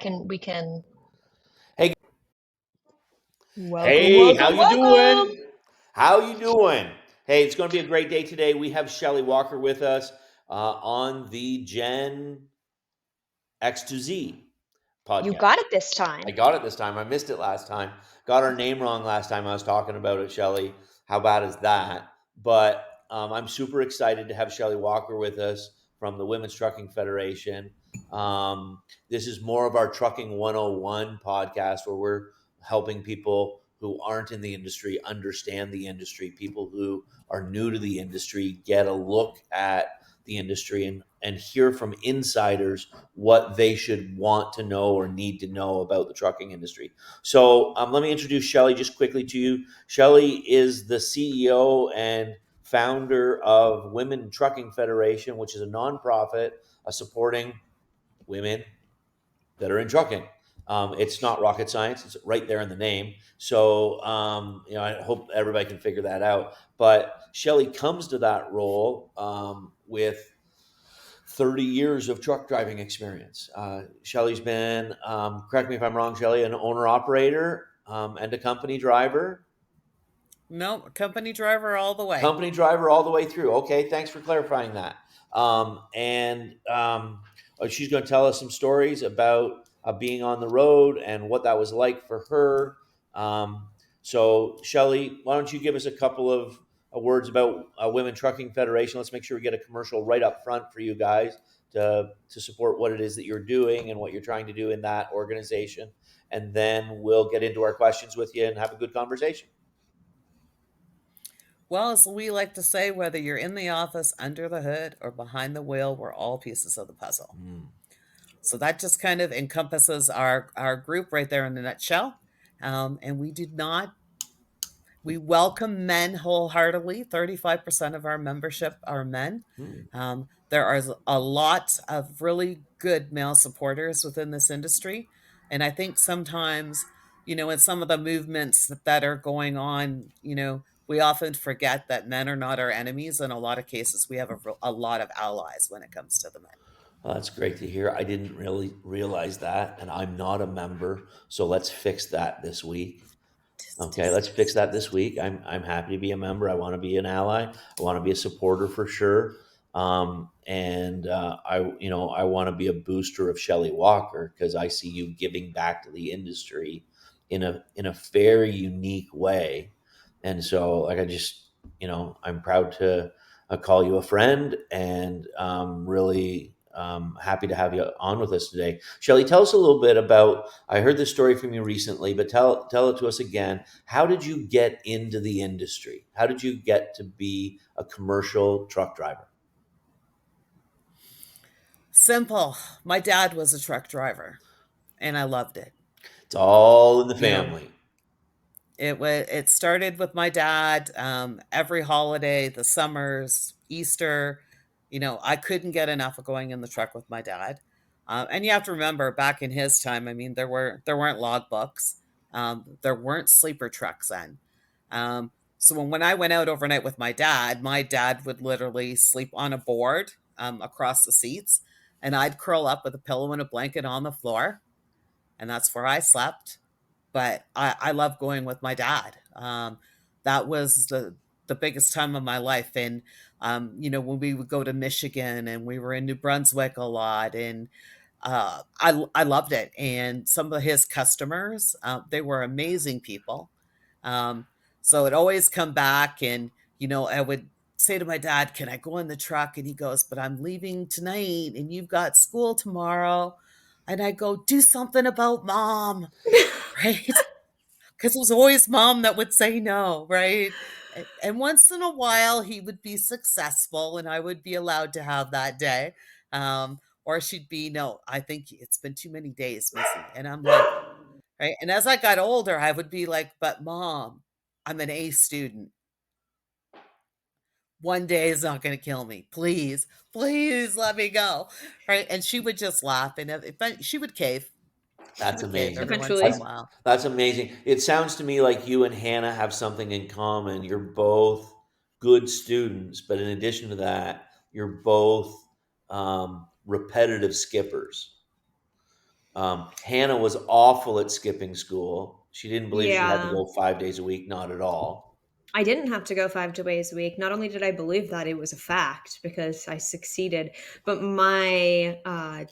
we can. Hey, Welcome, hey, how welcome, you welcome. doing? How you doing? Hey, it's going to be a great day today. We have Shelley Walker with us on the Gen X to Z You podcast. got it this I time. got it this time. I missed it last time. Got her name wrong last time I was talking about it, Shelley. How bad is that? But I'm super excited to have Shelley Walker with us from the Women's Trucking Federation. This is more of our Trucking 101 podcast where we're helping people who aren't in the industry understand the industry, people who are new to the industry get a look at the industry and hear from insiders what they should want to know or need to know about the trucking industry. So let me introduce Shelley just quickly to you. Shelley is the CEO and founder of Women Trucking Federation, which is a nonprofit supporting women that are in trucking. It's not rocket science; it's right there in the name. So, I hope everybody can figure that out. But Shelley comes to that role with 30 years of truck driving experience. Shelley's been, correct me if I'm wrong, Shelley, an owner operator and a company driver. No, company driver all the way. Company driver all the way through. Okay, thanks for clarifying that. She's going to tell us some stories about being on the road and what that was like for her. So, Shelley, why don't you give us a couple of words about Women Trucking Federation? Let's make sure we get a commercial right up front for you guys to support what it is that you're doing and what you're trying to do in that organization. And then we'll get into our questions with you and have a good conversation. Well, as we like to say, whether you're in the office, under the hood, or behind the wheel, we're all pieces of the puzzle. So that just kind of encompasses our group right there in a nutshell. And we welcome men wholeheartedly. 35% of our membership are men. There are a lot of really good male supporters within this industry. And I think sometimes, in some of the movements that are going on, we often forget that men are not our enemies. In a lot of cases, we have a lot of allies when it comes to the men. Well, that's great to hear. I didn't really realize that, and I'm not a member, so let's fix that this week. Okay, let's fix that this week. I'm happy to be a member. I want to be an ally. I want to be a supporter for sure. I want to be a booster of Shelley Walker because I see you giving back to the industry in a very unique way. And so, like, I'm proud to call you a friend, and really happy to have you on with us today. Shelley, tell us a little bit about. I heard this story from you recently, but tell it to us again. How did you get into the industry? How did you get to be a commercial truck driver? Simple. My dad was a truck driver, and I loved it. It's all in the You know, family. it started with my dad. Every holiday, the summers, Easter, I couldn't get enough of going in the truck with my dad. And you have to remember, back in his time, I mean, there weren't logbooks, there weren't sleeper trucks then. So when I went out overnight with my dad would literally sleep on a board across the seats, and I'd curl up with a pillow and a blanket on the floor, and that's where I slept. But I love going with my dad. That was the biggest time of my life. And when we would go to Michigan and we were in New Brunswick a lot, and I loved it. And some of his customers, they were amazing people. Um, so it always come back, and I would say to my dad, "Can I go in the truck?" And he goes, "But I'm leaving tonight, and you've got school tomorrow." And I go, "Do something about mom." Right? Because it was always mom that would say no, right? And once in a while, he would be successful and I would be allowed to have that day. Or she'd be, "No, I think it's been too many days, Missy." And I'm like, right. And as I got older, I would be like, "But mom, I'm an A student. One day is not going to kill me. Please, please let me go." Right. And she would just laugh, and she would cave. She That's would cave amazing. every once in Eventually. a while. That's amazing. It sounds to me like you and Hannah have something in common. You're both good students, but in addition to that, you're both repetitive skippers. Hannah was awful at skipping school. She didn't believe she had to Yeah. go 5 days a week, not at all. I didn't have to go 5 days a week. Not only did I believe that, it was a fact because I succeeded. But my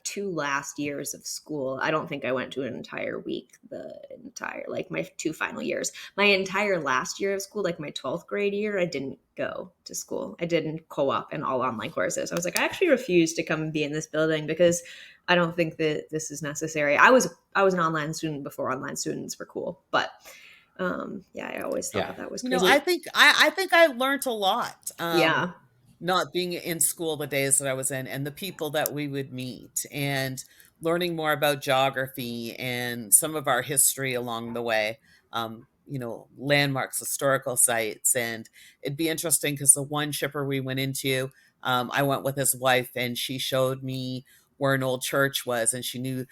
2 last years of school, I don't think I went to an entire week, the entire like, my 2 final years. My entire last year of school, like my 12th grade year, I didn't go to school. I didn't co-op and all online courses. I was like, I actually refuse to come and be in this building because I don't think that this is necessary. I was an online student before online students were cool, but yeah, I always thought Yeah. that that was I crazy. think I think I learned a lot. Yeah. Not being in school the days that I was in, and the people that we would meet, and learning more about geography and some of our history along the way. Landmarks, historical sites, and it'd be interesting because the one shipper we went into, I went with his wife, and she showed me where an old church was, and she knew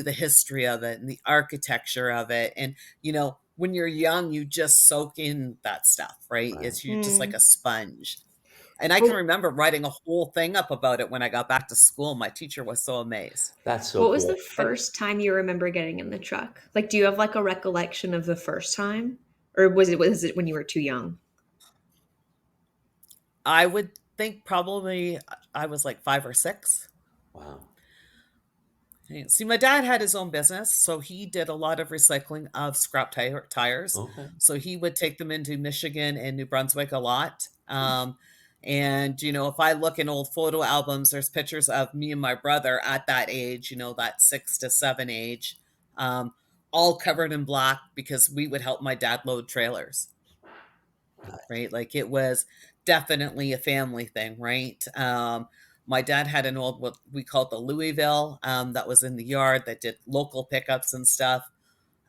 the history of it and the architecture of it, and when you're young, you just soak in that stuff, right? Right. It's You're just like Mm. a sponge. And I can What remember writing a whole thing up about it when I got back to school. My teacher was so amazed. That's so what was the cool. And first time you remember getting in the truck? Like, do you have like a recollection of the first time? Or was it when you were too young? I would think probably I was like 5 or 6. wow. See, my dad had his own business, so he did a lot of recycling of scrap tires. Okay. So he would take them into Michigan and New Brunswick a lot. And if I look in old photo albums, there's pictures of me and my brother at that age, that 6 to 7 age, um, all covered in black because we would help my dad load trailers, right? Like it was definitely a family thing, right? My dad had an old, what we called the Louisville, that was in the yard that did local pickups and stuff.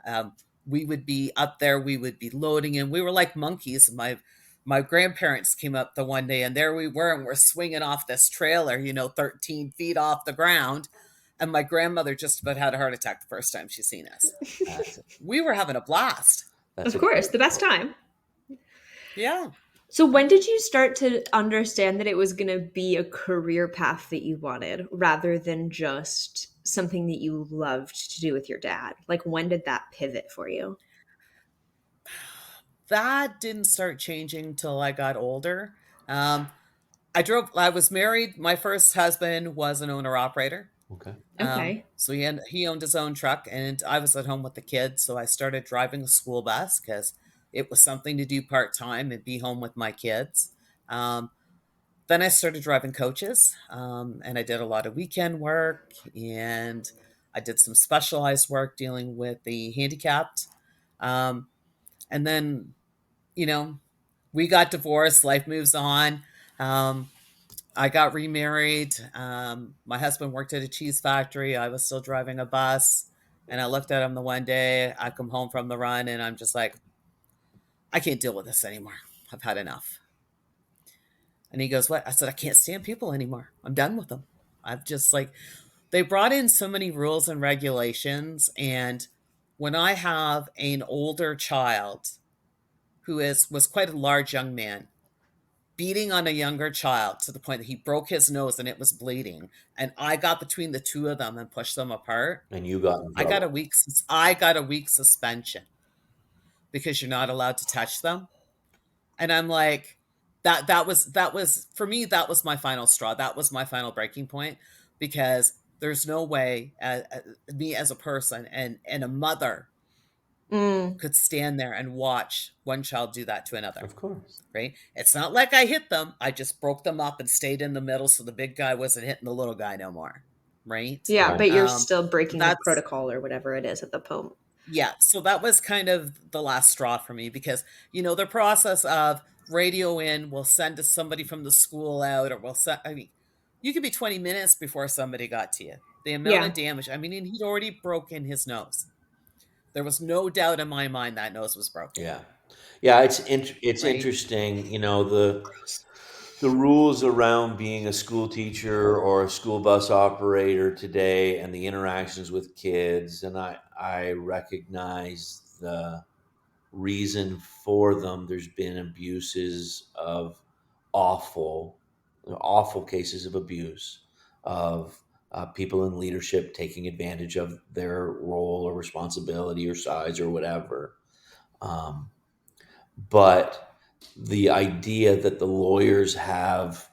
Um, we would be up there, we would be loading, and we were like monkeys. My grandparents came up the one day, and there we were, and we're swinging off this trailer, 13 feet off the ground. And my grandmother just about had a heart attack the first time she seen us. That's We were having a blast. that's Of a course, great the best story. time. Yeah. So when did you start to understand that it was going to be a career path that you wanted rather than just something that you loved to do with your dad? Like when did that pivot for you? That didn't start changing till I got older. Um, I was married. My first husband was an owner operator. Okay. Um, Okay. so he owned his own truck, and I was at home with the kids. So I started driving a school bus because it was something to do part time and be home with my kids. Um, then I started driving coaches, and I did a lot of weekend work, and I did some specialized work dealing with the handicapped. Um, and then, you know, we got divorced, life moves on. Um, I got remarried. My husband worked at a cheese factory. I was still driving a bus. And I looked at him the one day. I come home from the run and I'm just like, I can't deal with this anymore. I've had enough. And he goes, What? I said, I can't stand people anymore. I'm done with them. I've just like, they brought in so many rules and regulations. And when I have an older child who was quite a large young man, beating on a younger child to the point that he broke his nose and it was bleeding, and I got between the two of them and pushed them apart. And you got in trouble. I got a week suspension because you're not allowed to touch them. And I'm like, that was for me, that was my final straw. That was my final breaking point because there's no way me as a person and a mother Mm. could stand there and watch one child do that to another. Of course. Right? It's not like I hit them. I just broke them up and stayed in the middle so the big guy wasn't hitting the little guy no more. Right? Yeah, Right. but you're still breaking the That's protocol or whatever it is at the point. Yeah. So that was kind of the last straw for me because, the process of radio in, we'll send somebody from the school out, or I mean, you could be 20 minutes before somebody got to you. The amount Yeah. of damage. I mean, and he'd already broken his nose. There was no doubt in my mind that nose was broken. Yeah. Yeah, it's Right? interesting, the rules around being a school teacher or a school bus operator today and the interactions with kids, and I recognize the reason for them. There's been abuses of awful awful cases of abuse, of people in leadership taking advantage of their role or responsibility or size or whatever. Um, but the idea that the lawyers have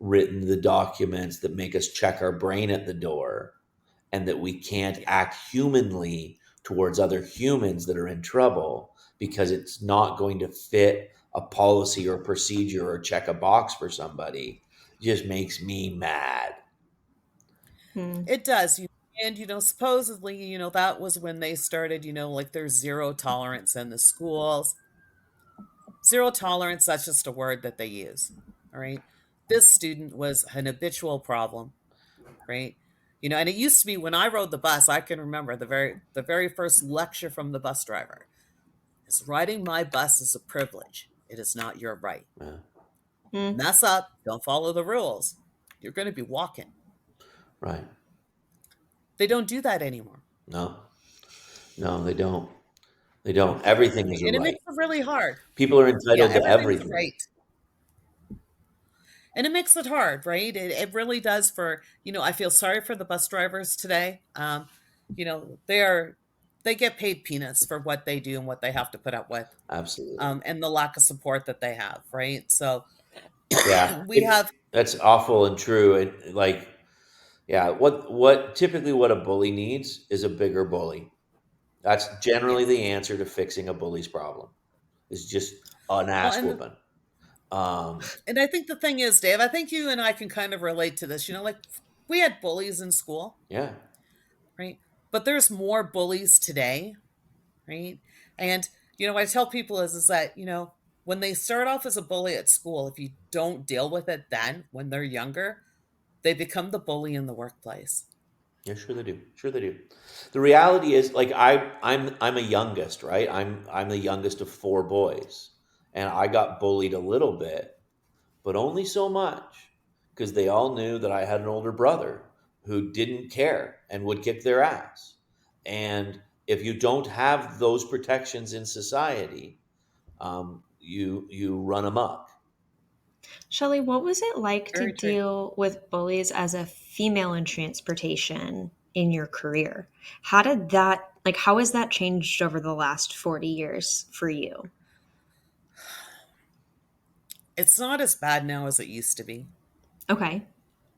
written the documents that make us check our brain at the door and that we can't Yeah. act humanly towards other humans that are in trouble because it's not going to fit a policy or procedure or check a box for somebody just makes me mad. Hmm. It does. And, supposedly, that was when they started, like there's zero tolerance in the schools. Zero tolerance, that's just a word that they use. All right. This student was an habitual problem, right? And it used to be when I rode the bus, I can remember the very first lecture from the bus driver is riding my bus is a privilege. It is not your right. Yeah, Hmm. Mess up, don't follow the rules. You're going to be walking. right. They don't do that anymore. No, no, they don't. They don't. Everything is a And it right. makes it really hard. People are Yeah, entitled to everything's a everything. right. And it makes it hard, right? It really does I feel sorry for the bus drivers today. They get paid peanuts for what they do and what they have to put up with, Absolutely. and the lack of support that they have, right? So Yeah, we have, that's awful and true. And like, yeah, what typically what a bully needs is a bigger bully. That's generally yes. the answer to fixing a bully's problem. Is just an Well, ass and whooping. Um, and I think the thing is, Dave, I think you and I can kind of relate to this. Like we had bullies in school, yeah, right? But there's more bullies today, right? And what I tell people is that when they start off as a bully at school, if you don't deal with it then when they're younger, they become the bully in the workplace. yeah, sure they do. Sure they do. The reality is, like, I'm a youngest, right? I'm the youngest of four boys, and I got bullied a little bit, but only so much because they all knew that I had an older brother who didn't care and would kick their ass. And if you don't have those protections in society, you run amok. Shelley, what was it like to Very true. deal with bullies as a female in transportation in your career? How did that, like, how has that changed over the last 40 years for you? It's not as bad now as it used to be, Okay.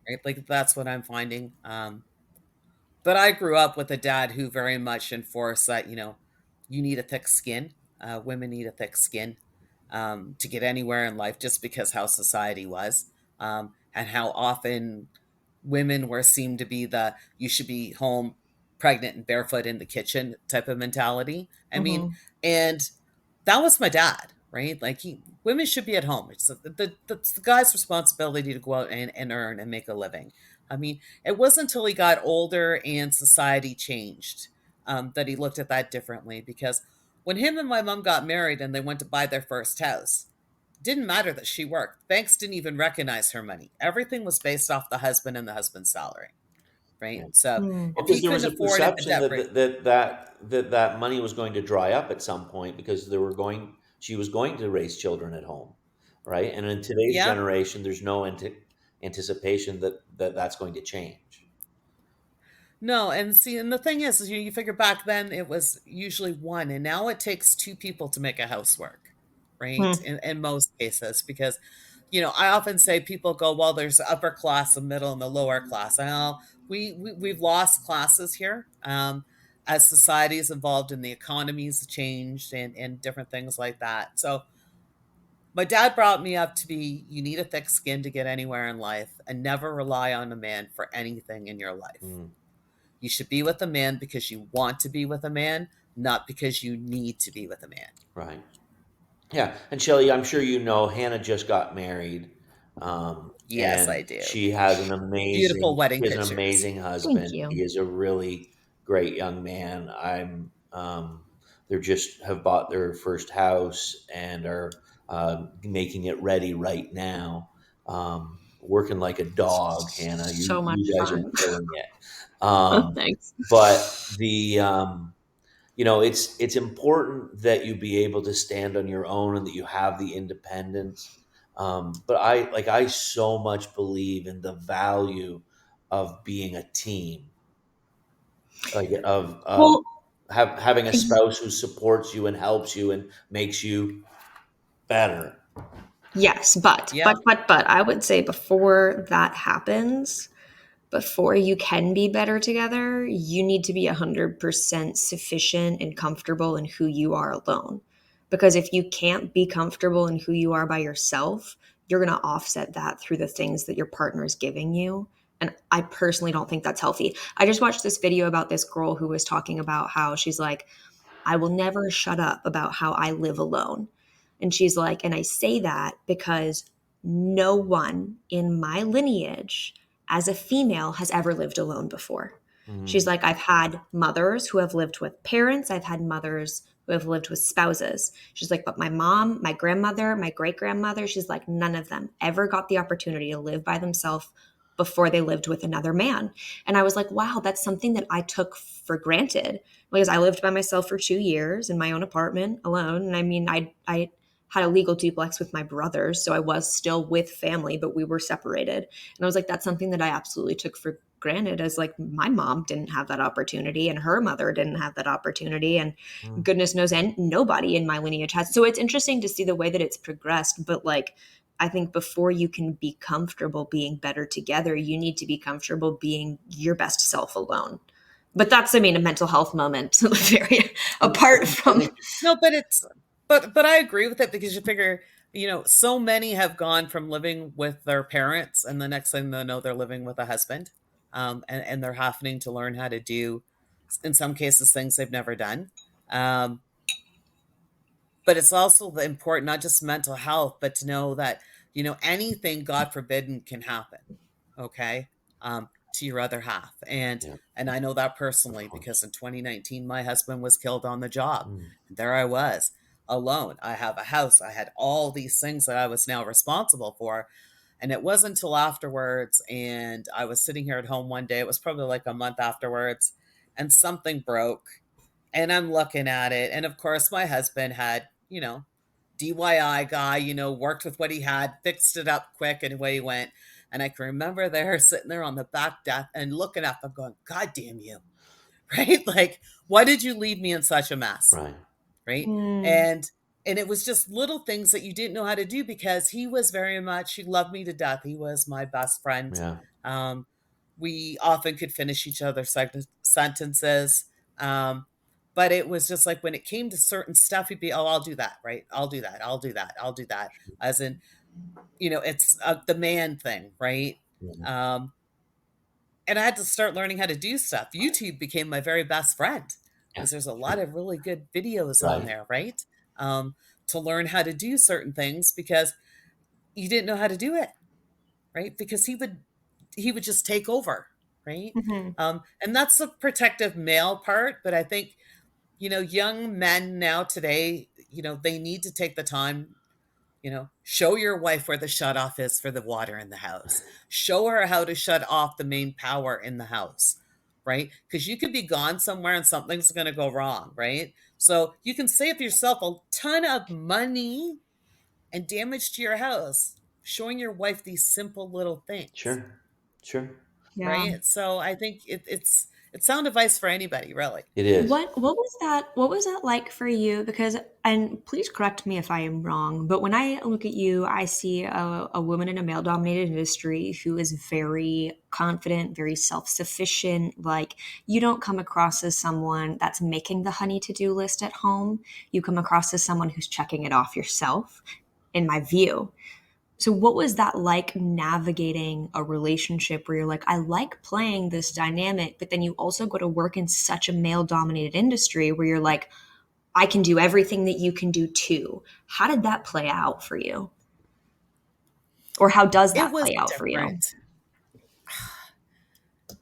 right? Like that's what I'm finding. But I grew up with a dad who very much enforced that, you need a thick skin. Women need a thick skin to get anywhere in life just because how society was, and how often women were seemed to be the you should be home pregnant and barefoot in the kitchen type of mentality. I mean, Hmm. and that was my dad, right? Like women should be at home. It's the guy's responsibility to go out and earn and make a living. I mean, it wasn't until he got older and society changed that he looked at that differently. Because when him and my mom got married and they went to buy their first house, it didn't matter that she worked. Banks didn't even recognize her money. Everything was based off the husband and the husband's salary, right? Yeah. So Hmm. Well, if because he there was couldn't a afford it, the perception debt that break. that money was going to dry up at some point because she was going to raise children at home, right? And in today's Yeah. generation, there's no anticipation that that's going to change. No, and see, and the thing is you figure back then it was usually one, and now it takes two people to make a house work, right? Hmm. In most cases, because I often say people go, well, there's the upper class, the middle, and the lower class. Well, we've lost classes here as society's evolved and the economy's changed and different things like that. So my dad brought me up to be you need a thick skin to get anywhere in life and never rely on a man for anything in your life. Mm, You should be with a man because you want to be with a man, not because you need to be with a man. right. Yeah, and Shelly, I'm sure you know Hannah just got married, Yes, and I do. Beautiful wedding she has an pictures. amazing Thank husband. He you. is a really great young man. They just have bought their first house and are making it ready right now. Working like a dog, Hannah. So much You guys are fun. killing it. Um, Thanks. but it's important that you be able to stand on your own and that you have the independence. But I so much believe in the value of being a team, like of Well, having a spouse who supports you and helps you and makes you better. yes, but Yeah. but but but I would say before that happens, before you can be better together, you need to be 100% sufficient and comfortable in who you are alone. Because if you can't be comfortable in who you are by yourself, you're going to offset that through the things that your partner is giving you. And I personally don't think that's healthy. I just watched this video about this girl who was talking about how she's like, I will never shut up about how I live alone. And she's like, and I say that because no one in my lineage as a female has ever lived alone before. She's Mhm. like, I've had mothers who have lived with parents, I've had mothers who have lived with spouses. She's like, but my mom, my grandmother, my great grandmother, she's like, none of them ever got the opportunity to live by themselves before they lived with another man. And I was like, wow, that's something that I took for granted because I lived by myself for 2 years in my own apartment alone. And I mean, I had a legal duplex with my brothers, so I was still with family, but we were separated. And I was like, that's something that I absolutely took for granted, as like my mom didn't have that opportunity and her mother didn't have that opportunity, and Mm. goodness knows, and nobody in my lineage has. So it's interesting to see the way that it's progressed, but like I think before you can be comfortable being better together, you need to be comfortable being your best self alone. But that's, I mean, a mental health moment, very apart I from. think No, but it's but I agree with it because you figure, so many have gone from living with their parents and the next thing they know they're living with a husband. And they're having to learn how to do in some cases things they've never done. Um, but it's also important, not just mental health, but to know that, anything, God forbidden, can happen. Okay. To your other half. yeah, And I know that of personally because course. in 2019, my husband was killed on the job. Mm. And there I was alone. I have a house. I had all these things that I was now responsible for. And it wasn't until afterwards, and I was sitting here at home one day, it was probably like a month afterwards, and something broke and I'm looking at it. And of course, my husband had, DIY guy, worked with what he had, fixed it up quick, and away he went. And I can remember there sitting there on the back deck and looking up and going, God damn you. Right? Like, why did you leave me in such a mess? Right. Right? Mm, And it was just little things that you didn't know how to do because he was very much, he loved me to death. He was my best friend. Yeah. Um, we often could finish each other's sentences. Um, but it was just like when it came to certain stuff, he'd be, oh, I'll do that, right? I'll do that. I'll do that. I'll do that. As in, it's the man thing, right? Yeah. Um, and I had to start learning how to do stuff. YouTube became my very best friend Yeah. because there's a lot Sure. of really good videos on Right. there, right? Um, to learn how to do certain things because you didn't know how to do it, right? Because he would just take over, right? mhm. And that's the protective male part. But I think, young men now today, they need to take the time, show your wife where the shut off is for the water in the house. Show her how to shut off the main power in the house, right? Because you could be gone somewhere and something's going to go wrong, right? So you can save yourself a ton of money and damage to your house showing your wife these simple little things, Sure. Sure. Yeah. right? So I think it's sound advice for anybody, really. It is. What was that like for you? Because, and please correct me if I am wrong, but when I look at you, I see a woman in a male dominated industry who is very confident, very self-sufficient. Like, you don't come across as someone that's making the honey to-do list at home. You come across as someone who's checking it off yourself, in my view. So, what was that like navigating a relationship where you're like, I like playing this dynamic, but then you also go to work in such a male dominated industry where you're like, I can do everything that you can do too. How did that play out for you? Or how does It that was play out for you? different.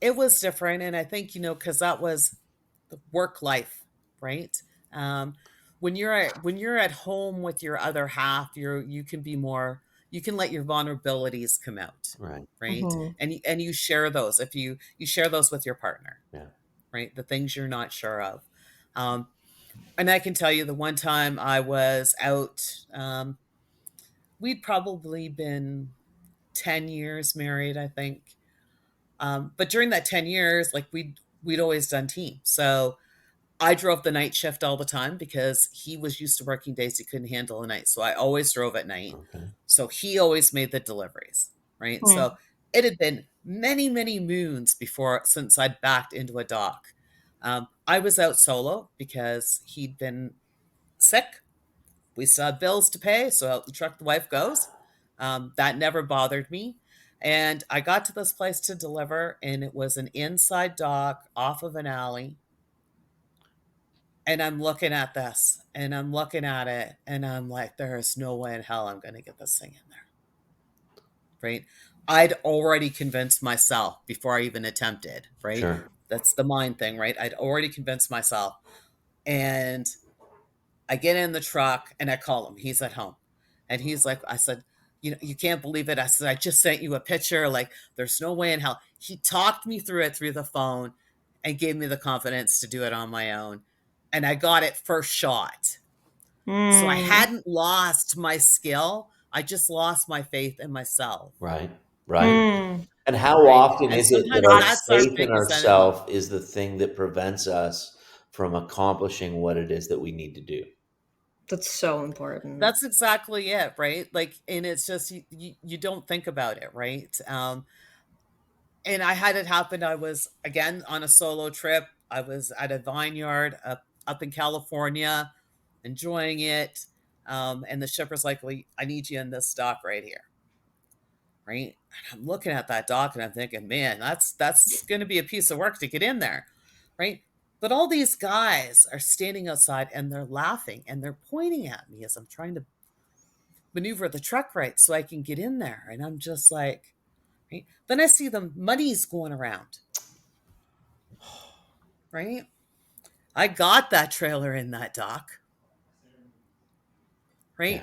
It was different, and I think because that was the work life, right? Um, when you're at home with your other half, you can be more. You can let your vulnerabilities come out, Right. right? Hmm. And you share those if you share those with your partner, Yeah. right? The things you're not sure of. Um, and I can tell you the one time I was out, we'd probably been 10 years married, I think. But during that 10 years, like we'd always done teams. So I drove the night shift all the time because he was used to working days. He couldn't handle the night. So I always drove at night. Okay. So he always made the deliveries, right? Hmm. So it had been many, many moons since I'd backed into a dock. I was out solo because he'd been sick. We still had bills to pay. So out the truck the wife goes. That never bothered me. And I got to this place to deliver, and it was an inside dock off of an alley. And I'm looking at this and I'm looking at it and I'm like, there is no way in hell I'm going to get this thing in there. Right. I'd already convinced myself before I even attempted. Right. Sure. That's the mind thing. Right. I'd already convinced myself. And I get in the truck and I call him. He's at home. And he's like, I said, you can't believe it. I said, I just sent you a picture. Like, there's no way in hell. He talked me through it through the phone and gave me the confidence to do it on my own. And I got it first shot. So I Hmm. hadn't lost my skill. I just lost my faith in myself. Right. Right. Hmm. And how Right. often And is it that sometimes our that's our faith in biggest enemy. ourselves is the thing that prevents us from accomplishing what it is that we need to do? That's so important. That's exactly it, right? Like, and it's just you don't think about it, right? And I had it happen. I was again on a solo trip. I was at a vineyard up in California, enjoying it. And the shipper's like, "Well, I need you in this dock right here." Right? And I'm looking at that dock and I'm thinking, man, that's going to be a piece of work to get in there, right? But all these guys are standing outside and they're laughing and they're pointing at me as I'm trying to maneuver the truck right so I can get in there. And I'm just like, right? Then I see the money's going around, right? I got that trailer in that dock, Yeah. right?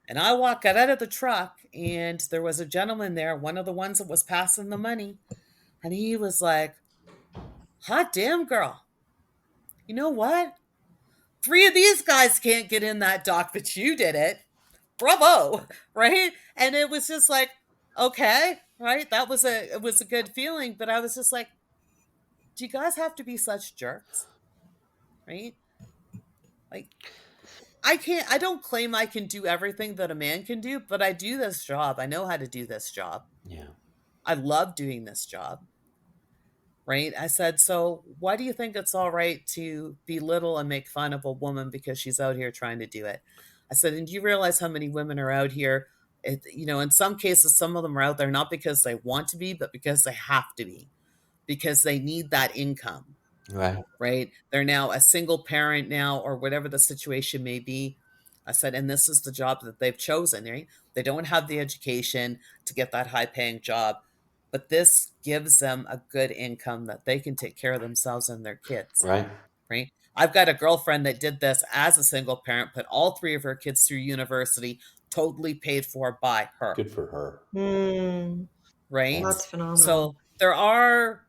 And I walk out of the truck and there was a gentleman there, one of the ones that was passing the money. And he was like, hot damn, girl. You know what? Three of these guys can't get in that dock, but you did it. Bravo. Right. And it was just like, okay, right. It was a good feeling. But I was just like, do you guys have to be such jerks? Right? Like, I don't claim I can do everything that a man can do, but I do this job. I know how to do this job. Yeah. I love doing this job. Right? I said, so why do you think it's all right to belittle and make fun of a woman because she's out here trying to do it? I said, and do you realize how many women are out here? In some cases, some of them are out there not because they want to be, but because they have to be, because they need that income, Right. right? They're now a single parent now, or whatever the situation may be. I said, and this is the job that they've chosen, right? They don't have the education to get that high paying job, but this gives them a good income that they can take care of themselves and their kids, Right. right? I've got a girlfriend that did this as a single parent, put all three of her kids through university, totally paid for by her, Good for her. Hmm. right? Yeah. That's phenomenal. So there are,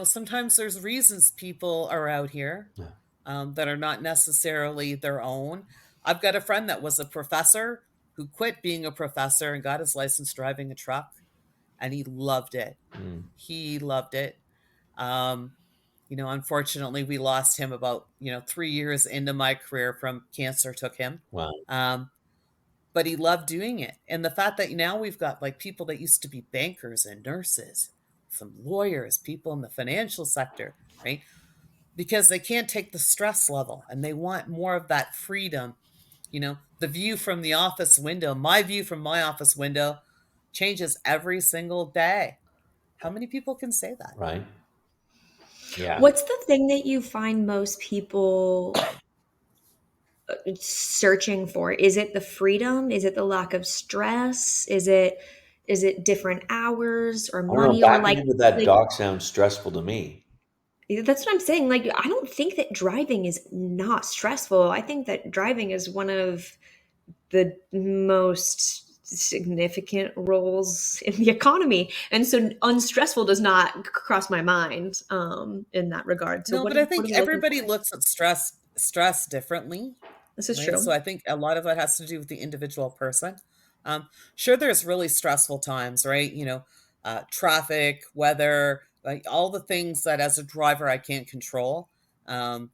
sometimes there's reasons people are out here Yeah. that are not necessarily their own. I've got a friend that was a professor who quit being a professor and got his license driving a truck, and he loved it. Mm. He loved it. Um, unfortunately, we lost him about 3 years into my career from cancer. Took him. Wow. Um, but he loved doing it. And the fact that now we've got like people that used to be bankers and nurses, some lawyers, people in the financial sector, right? Because they can't take the stress level and they want more of that freedom. The view from the office window, my view from my office window changes every single day. How many people can say that? Right. Yeah. What's the thing that you find most people searching for? Is it the freedom? Is it the lack of stress? Is it different hours or I don't know. money or Backing into that like dock sounds stressful to me. that's what I'm saying. Like I don't think that driving is not stressful. I think that driving is one of the most significant roles in the economy. And so unstressful does not cross my mind in that regard. So No, what but I what think are they looking everybody for? looks at stress differently, This is right? So true. I think a lot of that has to do with the individual person. Sure, there's really stressful times, right? traffic, weather, like all the things that as a driver I can't control. Um,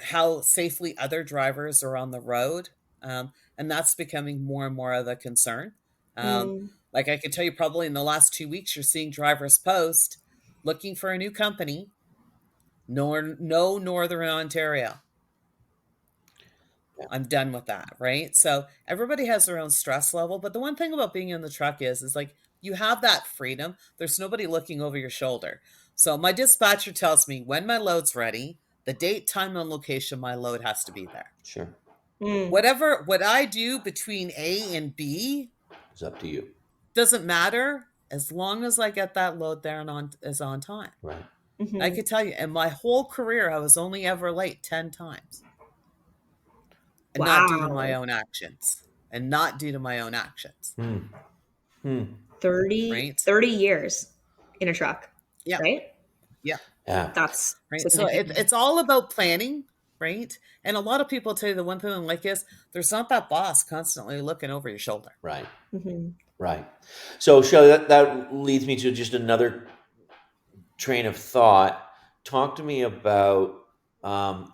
how safely other drivers are on the road, and that's becoming more and more of a concern. Um, Mm, like I can tell you, probably in the last 2 weeks, you're seeing drivers post looking for a new company. No Northern Ontario. Yeah, I'm done with that, right? So everybody has their own stress level, but the one thing about being in the truck is like you have that freedom. There's nobody looking over your shoulder. So my dispatcher tells me when my load's ready, the date, time, and location my load has to be there. sure. mm. Whatever what I do between A and B It's up to you. doesn't matter as long as I get that load there and on time. Right. I Mhm. could tell you, in my whole career, I was only ever late 10 times, and not due to my Wow. own actions. And not due to my own actions, Hmm. Hmm. 30, right? 30 years in a truck, Yeah, right? yeah, Yeah. That's right. So significant. it's all about planning, right? And a lot of people tell you the one thing I like is there's not that boss constantly looking over your shoulder. Right. Mhm. Right. So, Shelley, that leads me to just another train of thought. Talk to me about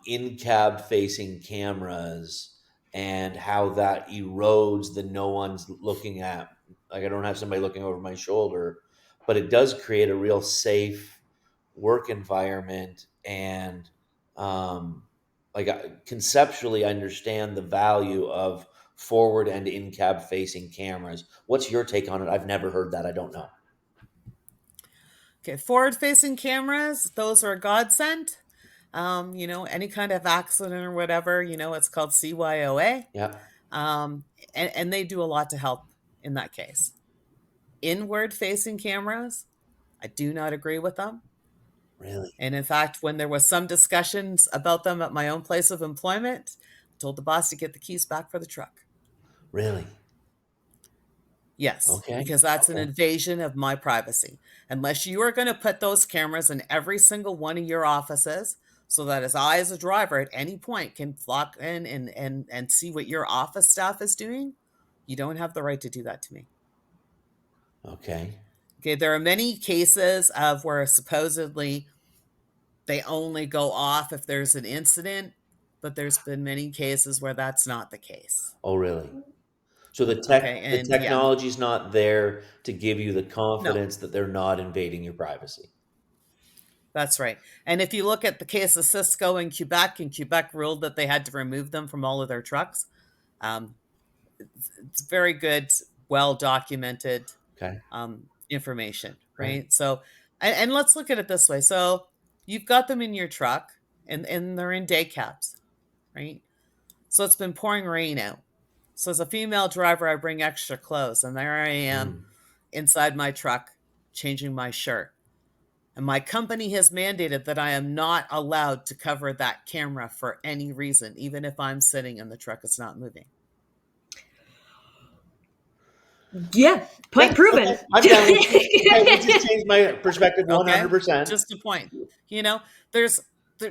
in cab facing cameras and how that erodes the no one's looking at. Like, I don't have somebody looking over my shoulder, but it does create a real safe work environment. And conceptually, I understand the value of forward and in cab facing cameras. What's your take on it? I've never heard that. I don't know. Okay, forward facing cameras, those are a godsend. Any kind of accident or whatever, it's called CYOA. Yeah, Um, and they do a lot to help in that case. Inward facing cameras, I do not agree with them. really. And in fact, when there was some discussions about them at my own place of employment, I told the boss to get the keys back for the truck. Really? Yes, Okay. because that's an Okay. invasion of my privacy. Unless you are going to put those cameras in every single one of your offices so that as I as a driver at any point can flock in and see what your office staff is doing, you don't have the right to do that to me. Okay. Okay, there are many cases of where supposedly they only go off if there's an incident, but there's been many cases where that's not the case. Oh, really? So Okay, the and yeah, technology's not there to give you the no, confidence that they're not invading your privacy. that's right. And if you look at the case of Cisco in Quebec, and Quebec ruled that they had to remove them from all of their trucks, um, it's very good, well documented Okay. information, Right. right? So, and let's look at it this way. So, you've got them in your truck, and they're in day cabs, right? So it's been pouring rain out. So as a female driver, I bring extra clothes, and there I am Mm. inside my truck changing my shirt. And my company has mandated that I am not allowed to cover that camera for any reason, even if I'm sitting and the truck is not moving. Yeah, Yeah. point proven. Okay. I'm down with you. Okay. You just changed my perspective Okay, 100%. just a point. You know, there's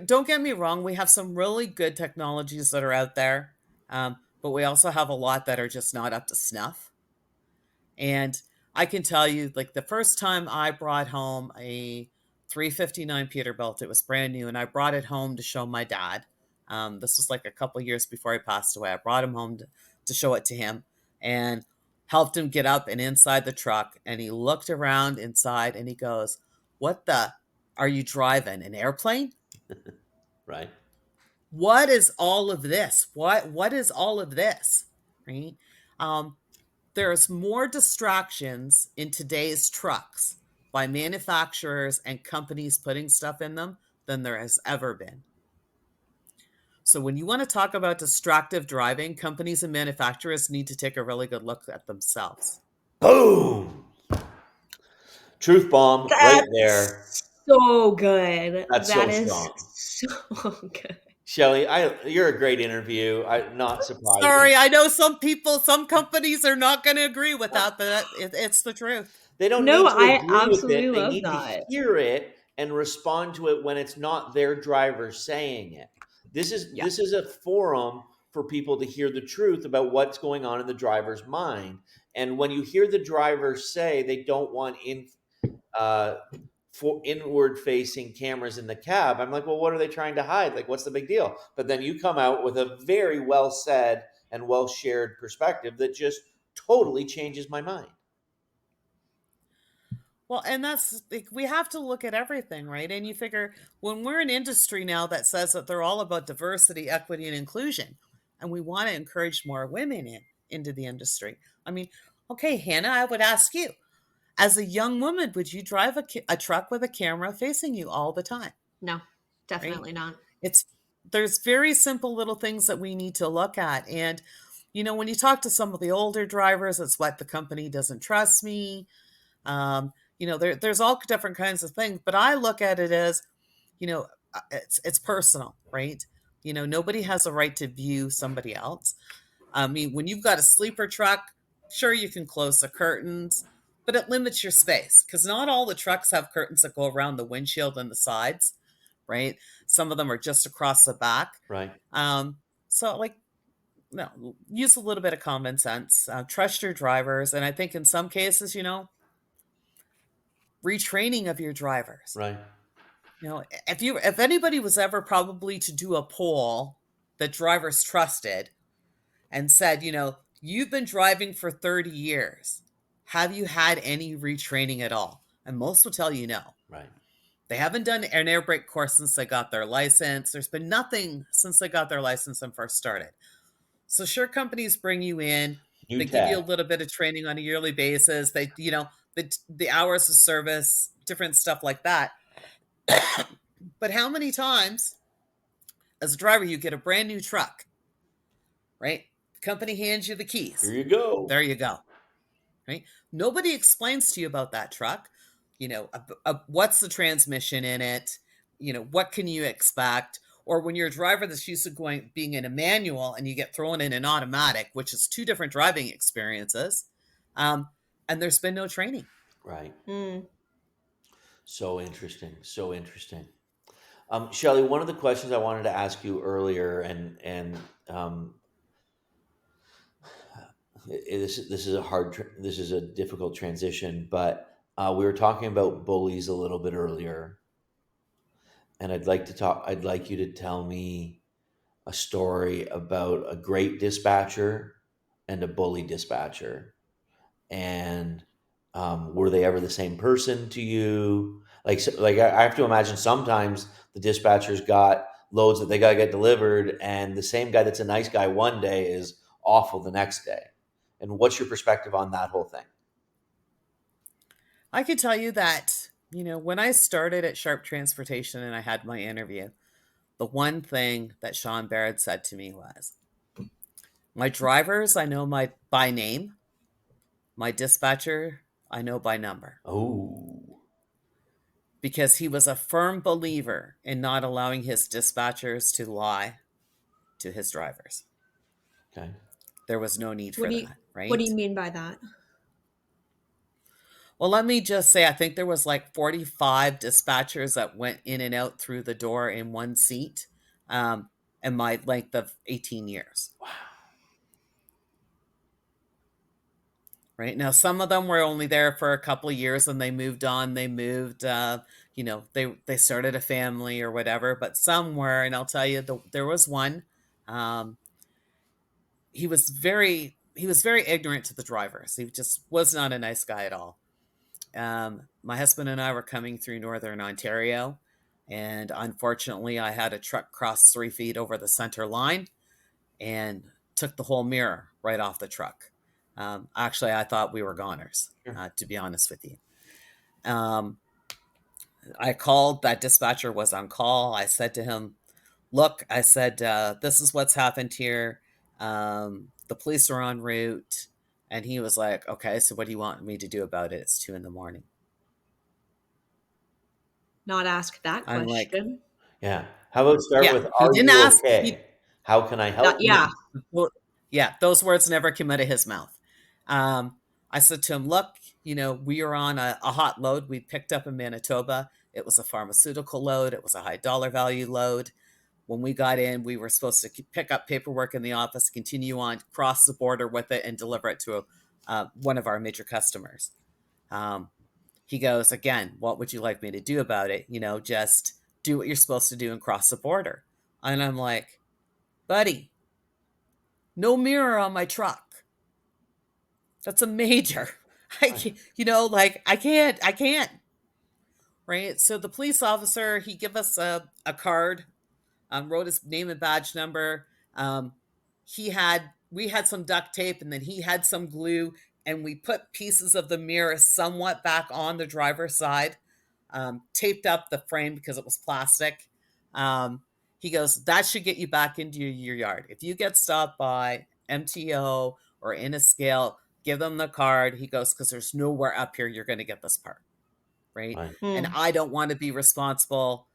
don't get me wrong, we have some really good technologies that are out there, but we also have a lot that are just not up to snuff. And I can tell you, like the first time I brought home a 359 Peterbilt, it was brand new, and I brought it home to show my dad. This was like a couple years before he passed away. I brought him home to show it to him and helped him get up and inside the truck. And he looked around inside and he goes, "What the are you driving? An airplane? Right. What is all of this? What is all of this?" Right? Um, there's more distractions in today's trucks by manufacturers and companies putting stuff in them than there has ever been. So when you want to talk about distractive driving, companies and manufacturers need to take a really good look at themselves. Boom. Truth bomb right there. That's so good. That's That so is strong. so good. Shelley, you're a great interview. Not surprising. Sorry, I know some people, some companies are not going to agree with that, but it's the truth. They don't No, need to I agree with absolutely it. They love need to that. hear it and respond to it when it's not their driver saying it. Yeah. This is a forum for people to hear the truth about what's going on in the driver's mind. And when you hear the driver say they don't want uh, for inward facing cameras in the cab. I'm like, well, what are they trying to hide? Like, what's the big deal? But then you come out with a very well said and well shared perspective that just totally changes my mind. Well, and that's like, we have to look at everything, right? And you figure when we're an industry now that says that they're all about diversity, equity, and inclusion, and we want to encourage more women into the industry. I mean, okay, Hannah, I would ask you, as a young woman, would you drive a truck with a camera facing you all the time? No, Right? definitely not. It's There's very simple little things that we need to look at. And when you talk to some of the older drivers, it's what the company doesn't trust me. There's all different kinds of things, but I look at it as, it's personal, right? Nobody has a right to view somebody else. I mean, when you've got a sleeper truck, sure, you can close the curtains, but it limits your space because not all the trucks have curtains that go around the windshield and the sides, right? Some of them are just across the back. Right. So, like, no, use a little bit of common sense. Trust your drivers, and I think in some cases, retraining of your drivers. Right. If anybody was ever probably to do a poll that drivers trusted and said, you've been driving for 30 years. Have you had any retraining at all? And most will tell you no. Right. They haven't done an air brake course since they got their license. There's been nothing since they got their license and first started. So sure, companies bring you in. New They give you a tech. little bit of training on a yearly basis. They, the hours of service, different stuff like that. But how many times as a driver you get a brand new truck, right? The company hands you the Here keys. you go. There you go. Right? Nobody explains to you about that truck. What's the transmission in it? What can you expect? Or when you're a driver that's used to being in a manual and you get thrown in an automatic, which is two different driving experiences, and there's been no training. Right. Mm. So interesting. So interesting. Shelley, one of the questions I wanted to ask you earlier, and this is this is a difficult transition, but we were talking about bullies a little bit earlier, and I'd like you to tell me a story about a great dispatcher and a bully dispatcher, and were they ever the same person to you? I have to imagine sometimes the dispatchers got loads that they got to get delivered, and the same guy that's a nice guy one day is awful the next day. And what's your perspective on that whole thing? I can tell you that, when I started at Sharp Transportation and I had my interview, the one thing that Sean Barrett said to me was, my drivers, I know by name. My dispatcher, I know by number. Oh, Because he was a firm believer in not allowing his dispatchers to lie to his drivers. okay. There was no need for that, What do you right? mean by that? Well, let me just say, I think there was like 45 dispatchers that went in and out through the door in one seat, in my length of 18 years. Wow. Right now, some of them were only there for a couple of years and they moved on. They moved, they started a family or whatever. But some were, and I'll tell you, there was one. Um, he was very ignorant to the drivers. He just was not a nice guy at all. My husband and I were coming through northern Ontario, and unfortunately, I had a truck cross 3 feet over the center line and took the whole mirror right off the truck. Actually, I thought we were goners, Sure. to be honest with you. Um, I called, that dispatcher was on call. I said to him, look, I said, this is what's happened here. The police are en route. And he was like, okay, so what do you want me to do about it? It's 2 a.m. Not ask that I'm like, question. Yeah. How about start yeah, with, he are didn't you ask. okay? How can I help That, you? yeah. Well, yeah, those words never came out of his mouth. Um, I said to him, look, we are on a hot load we picked up in Manitoba. It was a pharmaceutical load. It was a high dollar value load. When we got in, we were supposed to pick up paperwork in the office, continue on, cross the border with it, and deliver it to one of our major customers. Um, He goes, again, what would you like me to do about it? Just do what you're supposed to do and cross the border. And I'm like, buddy, no mirror on my truck. That's a major. I Right. can't, I can't. Right. So the police officer, he give us a card, wrote his name and badge number. Um, we had some duct tape, and then he had some glue, and we put pieces of the mirror somewhat back on the driver's side, taped up the frame because it was plastic. Um, he goes, that should get you back into your yard. If you get stopped by MTO or in a scale, give them the card. He goes, because there's nowhere up here you're going to get this part, right? Right. And Mm. I don't want to be responsible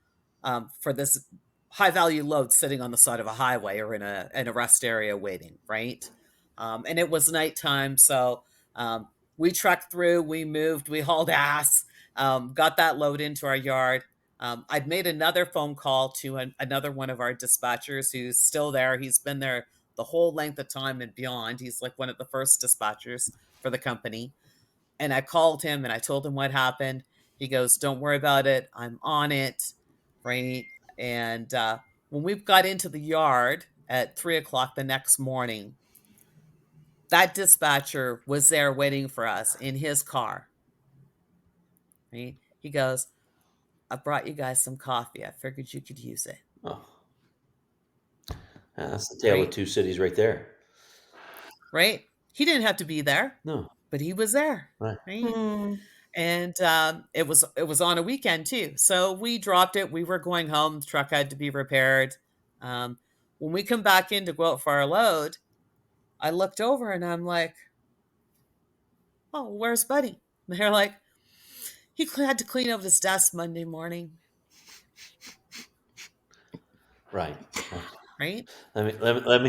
for this high value load sitting on the side of a highway or in a rest area waiting, right? And it was nighttime, so we trekked through, we moved, we hauled ass, got that load into our yard. I'd made another phone call to another one of our dispatchers who's still there. He's been there the whole length of time and beyond. He's like one of the first dispatchers for the company. And I called him and I told him what happened. He goes, "Don't worry about it. I'm on it." Right. And when we got into the yard at 3 o'clock the next morning, that dispatcher was there waiting for us in his car. Right. He goes, "I brought you guys some coffee. I figured you could use it." Oh, yeah, that's the tale of Right. two cities right there. Right. He didn't have to be there, No. but he was there. Right. Right. Mm. And it was on a weekend too, so we dropped it. We were going home. The truck had to be repaired. When we come back in to go out for our load, I looked over and I'm like, "Oh, where's Buddy?" And they're like, "He had to clean up his desk Monday morning." Right. Right. Right.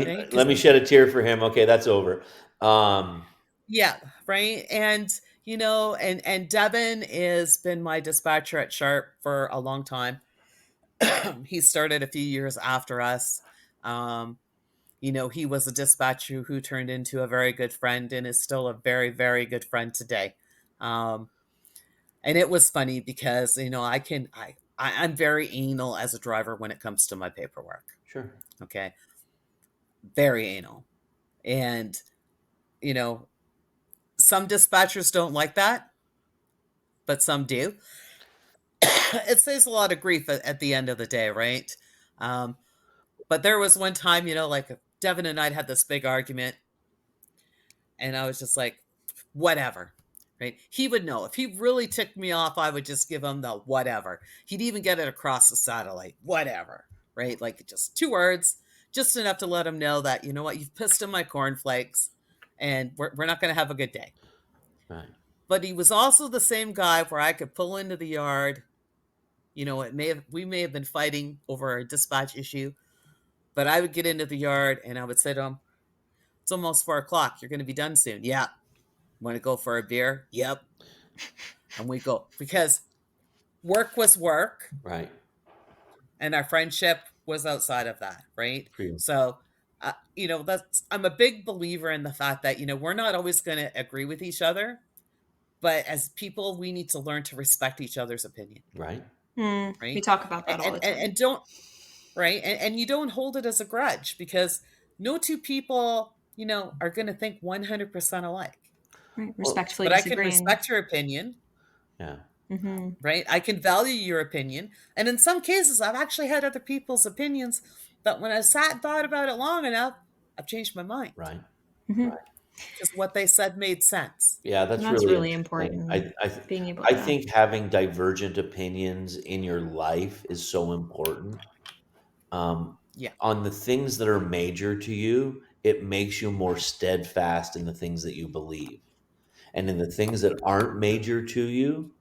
Right. Let Because me shed a tear for him. Okay, that's over. Um, yeah. Right. And Devin has been my dispatcher at Sharp for a long time. He started a few years after us. um, he was a dispatcher who turned into a very good friend and is still a very, very good friend today. Um, and it was funny because I'm very anal as a driver when it comes to my paperwork. sure. Okay, very anal, and you know some dispatchers don't like that, but some do. It saves a lot of grief at the end of the day, right? Um, but there was one time, like Devin and I had this big argument, and I was just like, whatever. Right? He would know. If he really ticked me off, I would just give him the whatever. He'd even get it across the satellite. Whatever. Right? Like just 2 words, just enough to let him know that, you know what, you've pissed in my cornflakes and we're not going to have a good day. Right. But he was also the same guy where I could pull into the yard. We may have been fighting over a dispatch issue, but I would get into the yard and I would say to him, "It's almost 4 o'clock. You're going to be done soon." "Yeah." "Want to go for a beer?" "Yep." And we go because work was work Right. and our friendship was outside of that, right? For you. So, that's I'm a big believer in the fact that we're not always going to agree with each other, but as people, we need to learn to respect each other's opinion, Right. Mm. We right? talk about that And all the time. and don't right, and you don't hold it as a grudge because no two people, are going to think 100% alike. Right. Well, Respectfully But I can disagreeing. respect your opinion. yeah. Hmm. Right? I can value your opinion. And in some cases, I've actually had other people's opinions that when I sat and thought about it long enough, I've changed my mind Right. Hmm. Right. because what they said made sense. Yeah, And that's that's really really interesting. important, being able I to. think having divergent opinions in your life is so important. Um, Yeah. on the things that are major to you, it makes you more steadfast in the things that you believe. And in the things that aren't major to you,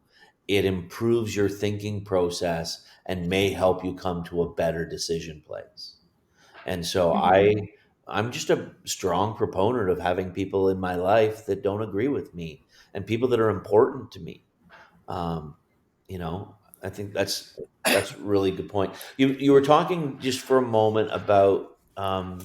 it improves your thinking process and may help you come to a better decision place. And so Hmm. I'm just a strong proponent of having people in my life that don't agree with me and people that are important to me. Um, I think that's a really good point. You were talking just for a moment about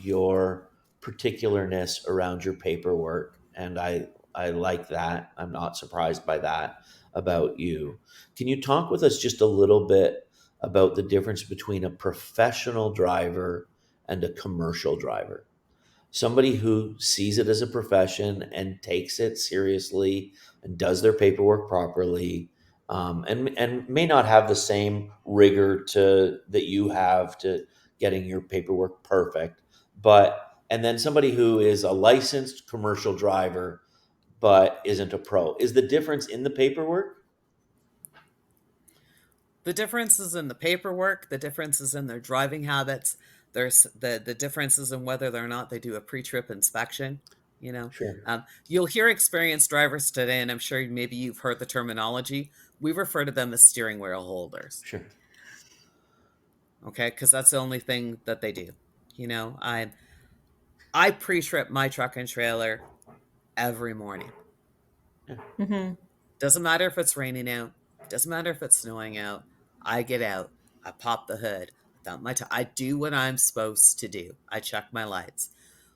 your particularness around your paperwork, and I like that. I'm not surprised by that. about you. Can you talk with us just a little bit about the difference between a professional driver and a commercial driver? Somebody who sees it as a profession and takes it seriously and does their paperwork properly, and may not have the same rigor to that you have to getting your paperwork perfect, but and then somebody who is a licensed commercial driver but isn't a pro. Is the difference in the paperwork? The difference is in the paperwork, the difference is in their driving habits, there's the differences in whether or not they do a pre-trip inspection. You know, Sure, you'll hear experienced drivers today, and I'm sure maybe you've heard the terminology. We refer to them as steering wheel holders, sure. okay? Because that's the only thing that they do. You know, I pre-trip my truck and trailer every morning. Yeah, Mhm. Doesn't matter if it's raining out. Doesn't matter if it's snowing out. I get out. I pop the hood. I do what I'm supposed to do. I check my lights.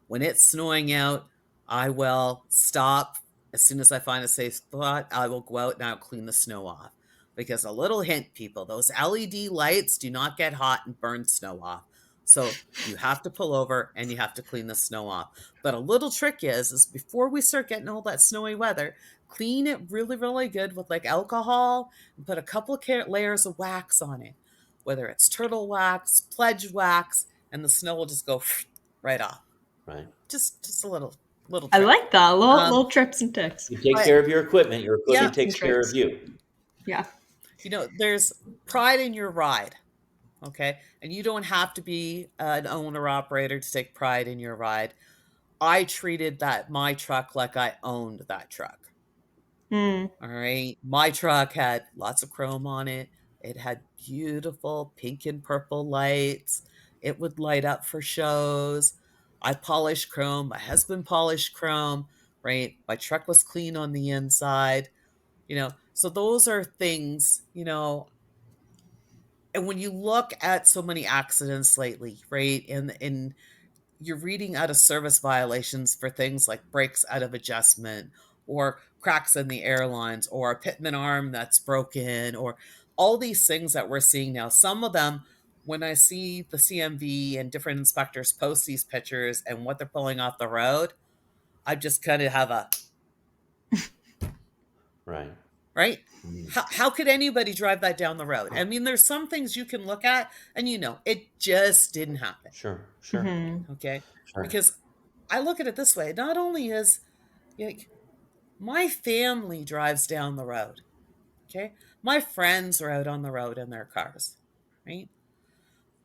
When it's snowing out, I will stop. As soon as I find a safe spot, I will go out and I'll clean the snow off. Because a little hint, people, those LED lights do not get hot and burn snow off. So you have to pull over and you have to clean the snow off. But a little trick is before we start getting all that snowy weather, clean it really, really good with like alcohol and put a couple of layers of wax on it, whether it's turtle wax, pledge wax, and the snow will just go right off. right. Just a little I trick. like that. Little Um, little trips and ticks. You take but care of your yeah, equipment Tips and takes care of tricks. you. Yeah. there's pride in your ride, okay? And you don't have to be an owner operator to take pride in your ride. I treated that my truck like I owned that truck. Mm. All right. My truck had lots of chrome on it. It had beautiful pink and purple lights. It would light up for shows. I polished chrome. My husband polished chrome, right? My truck was clean on the inside, So those are things, and when you look at so many accidents lately, right? And you're reading out of service violations for things like brakes out of adjustment or cracks in the airlines or a pitman arm that's broken or all these things that we're seeing now. Some of them, when I see the CMV and different inspectors post these pictures and what they're pulling off the road, I just kind of have a Right. right. Mm. How could anybody drive that down the road? I mean, there's some things you can look at and it just didn't happen. Sure, sure, Mhm. Okay. sure. Because I look at it this way, not only is like my family drives down the road. Okay. My friends are out on the road in their cars. Right.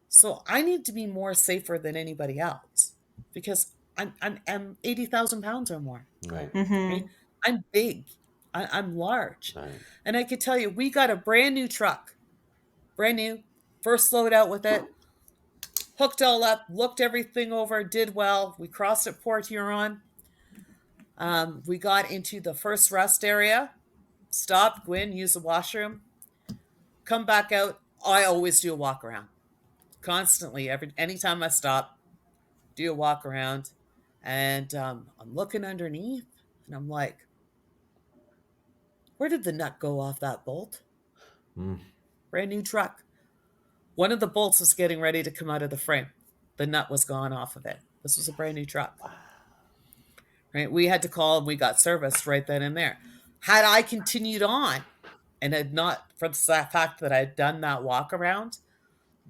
So I need to be more safer than anybody else because I'm 80,000 pounds or more. Right, Right. Mhm. I'm big. I'm large. right. And I could tell you, we got a brand new truck, brand new, first load out with it, hooked all up, looked everything over, did well. We crossed at Port Huron. We got into the first rest area, stopped, go in, use the washroom, come back out. I always do a walk around constantly. Anytime I stop, do a walk around, and I'm looking underneath, and I'm like, where did the nut go off that bolt? Mm. Brand new truck. One of the bolts was getting ready to come out of the frame. The nut was gone off of it. This was a brand new truck. Right? We had to call and we got serviced right then and there. Had I continued on and had not, for the fact that I'd done that walk around,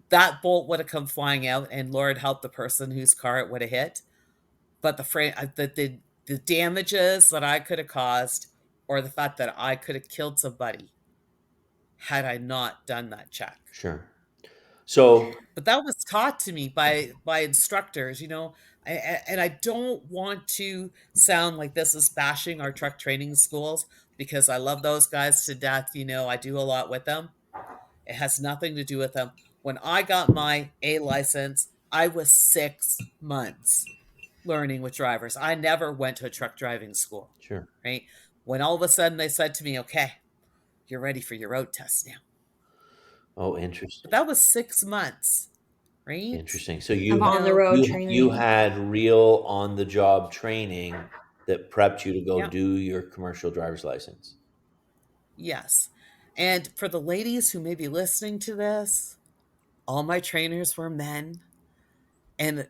that bolt would have come flying out, and Lord help the person whose car it would have hit. But the frame, the damages that I could have caused, or the fact that I could have killed somebody, had I not done that check. Sure. So, But that was taught to me by instructors, and I don't want to sound like this is bashing our truck training schools because I love those guys to death. I do a lot with them. It has nothing to do with them. When I got my A license, I was 6 months learning with drivers. I never went to a truck driving school, sure. right? When all of a sudden they said to me, okay, you're ready for your road test now. Oh, But interesting. that was 6 months, right? Interesting. So Of You you on the know, road you training. had real on the job training that prepped you to go yeah. do your commercial driver's license. Yes. And for the ladies who may be listening to this, all my trainers were men and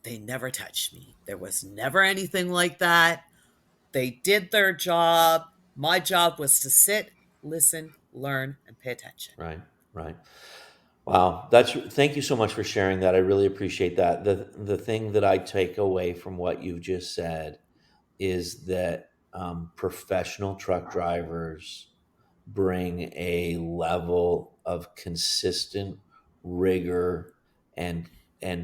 they never touched me. There was never anything like that. They did their job. My job was to sit, listen, learn, and pay attention. Right, right. Wow, thank you so much for sharing that. I really appreciate that. The thing that I take away from what you've just said is that professional truck drivers bring a level of consistent rigor and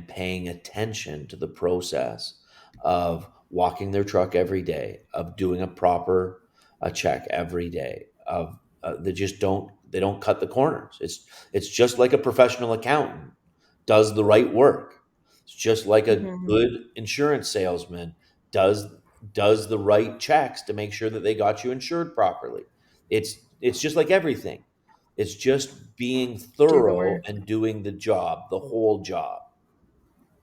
paying attention to the process of walking their truck every day, of doing a proper a check every day, of they don't cut the corners. It's just like a professional accountant does the right work. It's just like a Mhm. good insurance salesman does the right checks to make sure that they got you insured properly. It's just like everything. It's just being Do the thorough work. and doing the job, the whole job.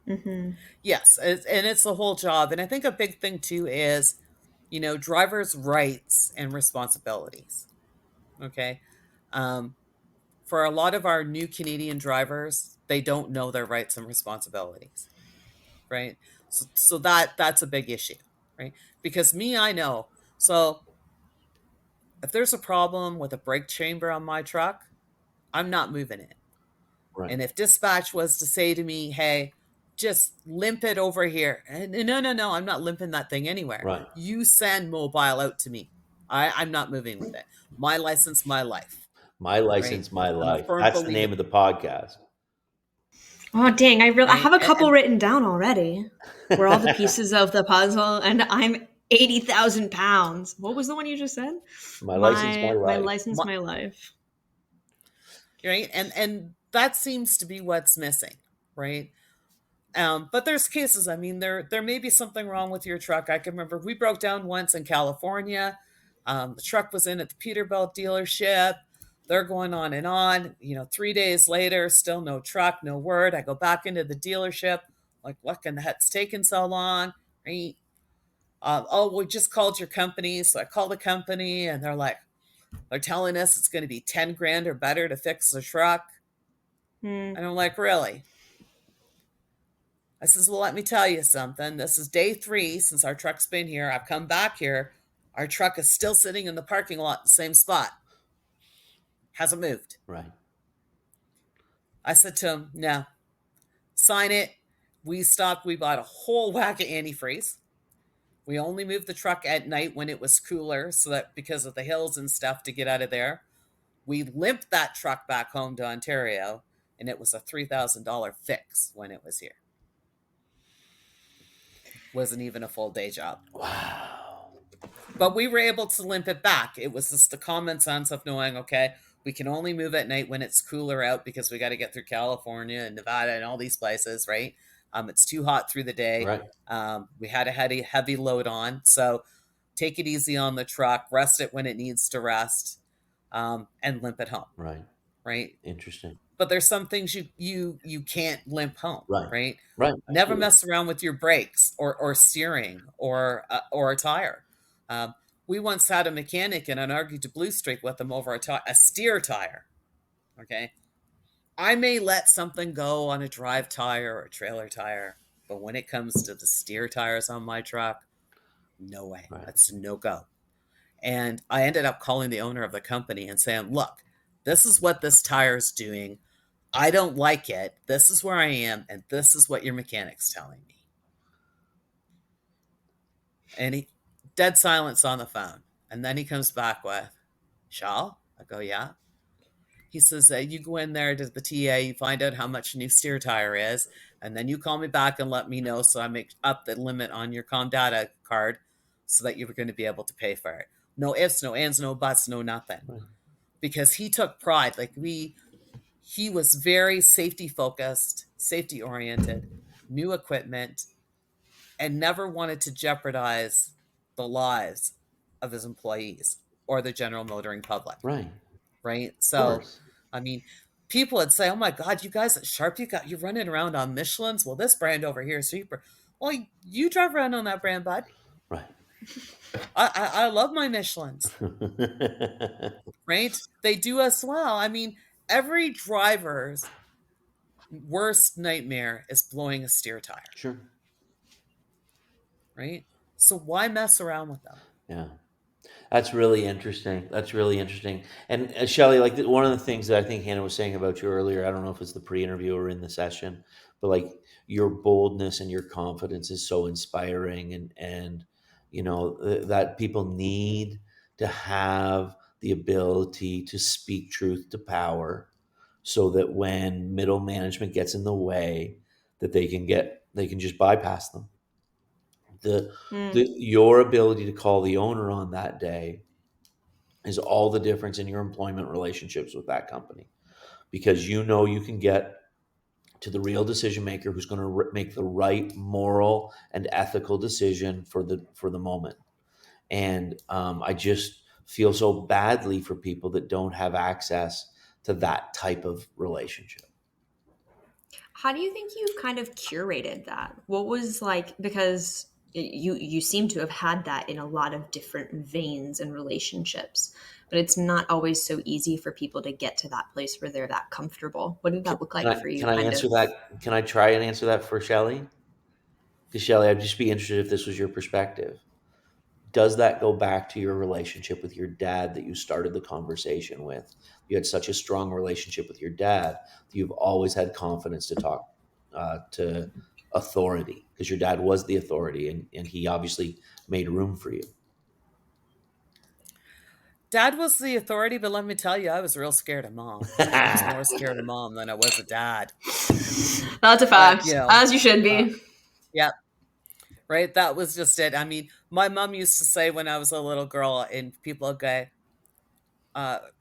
Mhm. Yes, and it's the whole job. And I think a big thing too is, drivers' rights and responsibilities. Okay. Um, for a lot of our new Canadian drivers, they don't know their rights and responsibilities, right? So that's a big issue, right? Because me, I know. So if there's a problem with a brake chamber on my truck, I'm not moving it. Right. And if dispatch was to say to me, hey, just limp it over here. And no, no, no, I'm not limping that thing anywhere. Right. You send mobile out to me. I'm not moving with it. My license, my life, My right? license, my I'm a life. firm That's the believer, name of the podcast. Oh, dang, I right? have a couple written down already. We're all the pieces of the puzzle, and I'm 80,000 pounds. What was the one you just said? My license, my My life. license, My, my life. right? And that seems to be what's missing, right? But there's cases. I mean, there may be something wrong with your truck. I can remember we broke down once in California. The truck was in at the Peterbilt dealership. They're going on and on. 3 days later, still no truck, no word. I go back into the dealership, like, what in the heck's taking so long? Right? Oh, we just called your company. So I call the company, and they're telling us it's going to be 10 grand or better to fix the truck. Hmm. And I'm like, really? I says, well, let me tell you something. This is day 3 since our truck's been here. I've come back here. Our truck is still sitting in the parking lot, in the same spot. Hasn't moved. Right. I said to him, no, sign it. We stopped. We bought a whole whack of antifreeze. We only moved the truck at night when it was cooler, so that because of the hills and stuff to get out of there. We limped that truck back home to Ontario, and it was a $3,000 fix when it was here. Wasn't even a full day job. Wow. But we were able to limp it back. It was just the common sense of knowing, okay, we can only move at night when it's cooler out because we got to get through California and Nevada and all these places, right? It's too hot through the day. Right. We had a heavy load on. So take it easy on the truck, rest it when it needs to rest, and limp it home, Right. right? Interesting. But there's some things you can't limp home, Right. right? Right. Never Absolutely. mess around with your brakes or steering or a tire. Um, we once had a mechanic and an argued to blue streak with him over a steer tire. Okay, I may let something go on a drive tire or a trailer tire, but when it comes to the steer tires on my truck, no way. Right. That's no go. And I ended up calling the owner of the company and saying, look, this is what this tire is doing. I don't like it. This is where I am, and this is what your mechanic's telling me. And he dead silence on the phone. And then he comes back with, Shaw? I go, yeah. He says, you go in there to the TA, you find out how much a new steer tire is, and then you call me back and let me know so I make up the limit on your Comdata card so that you're going to be able to pay for it. No ifs, no ands, no buts, no nothing. Right. Because he took pride. He was very safety focused, safety oriented, new equipment, and never wanted to jeopardize the lives of his employees or the general motoring public. Right. Right. Of So, course. I mean, people would say, oh my God, you guys at Sharp, you're running around on Michelin's. Well, this brand over here is super. Well, you drive around on that brand, bud. Right. I love my Michelins, right? They do us well. I mean, every driver's worst nightmare is blowing a steer tire, Sure. right? So why mess around with them? Yeah. That's really interesting. That's really interesting. And Shelley, like one of the things that I think Hannah was saying about you earlier, I don't know if it's the pre-interview or in the session, but like your boldness and your confidence is so inspiring, and that people need to have the ability to speak truth to power, so that when middle management gets in the way, that they can just bypass them. The Mm. the your ability to call the owner on that day is all the difference in your employment relationships with that company, because you can get to the real decision maker who's going to make the right moral and ethical decision for the moment. And I just feel so badly for people that don't have access to that type of relationship. How do you think you kind of curated that? What was like, because you seem to have had that in a lot of different veins and relationships, but it's not always so easy for people to get to that place where they're that comfortable. What did Can, that look can like for I you can I kind answer of? that? Can I try and answer that for Shelley? Because Shelley, I'd just be interested if this was your perspective. Does that go back to your relationship with your dad that you started the conversation with? You had such a strong relationship with your dad that you've always had confidence to talk to authority, because your dad was the authority, and he obviously made room for you. Dad was the authority, but let me tell you, I was real scared of mom. I was more scared of mom than I was of dad. That's a But, fact, as you should uh, be. yeah, right. That was just it. I mean, my mom used to say when I was a little girl, and people